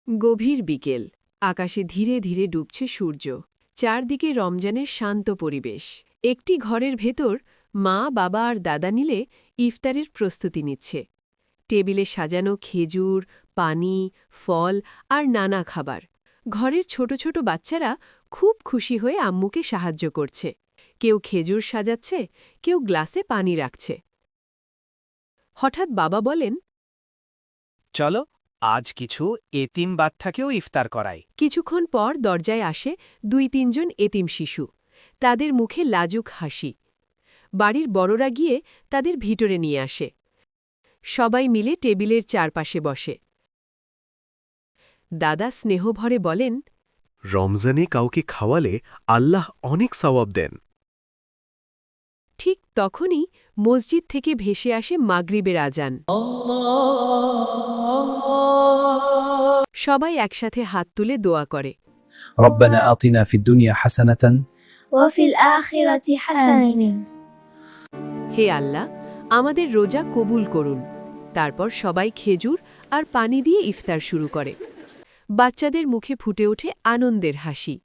গভীর বিকেল, আকাশে ধীরে ধীরে ডুবছে সূর্য। চারদিকে রমজানের শান্ত পরিবেশ। একটি ঘরের ভেতর মা, বাবা আর দাদা মিলে ইফতারের প্রস্তুতি নিচ্ছে। টেবিলে সাজানো খেজুর, পানি, ফল আর নানা খাবার। ঘরের ছোট ছোট বাচ্চারা খুব খুশি হয়ে আম্মুকে সাহায্য করছে। কেউ খেজুর সাজাচ্ছে, কেউ গ্লাসে পানি রাখছে। হঠাৎ বাবা বলেন, চলো আজ কিছু এতিম বাচ্চাকেও ইফতার করাই। কিছুক্ষণ পর দরজায় আসে ২-৩ জন এতিম শিশু। তাদের মুখে লাজুক হাসি। বাড়ির বড়রা গিয়ে তাদের ভিতরে নিয়ে আসে। সবাই মিলে টেবিলের চারপাশে বসে। দাদা স্নেহভরে বলেন, রমজানে কাউকে খাওয়ালে আল্লাহ অনেক সওয়াব দেন। ঠিক তখনই মসজিদ থেকে ভেসে আসে মাগরিবের আজান। সবাই একসাথে হাত তুলে দোয়া করে। ربنا آتنا في الدنيا حسنة وفي الآخرة حسنة হে আল্লাহ, আমাদের রোজা কবুল করুন। তারপর সবাই খেজুর আর পানি দিয়ে ইফতার শুরু করে। বাচ্চাদের মুখে ফুটে ওঠে আনন্দের হাসি।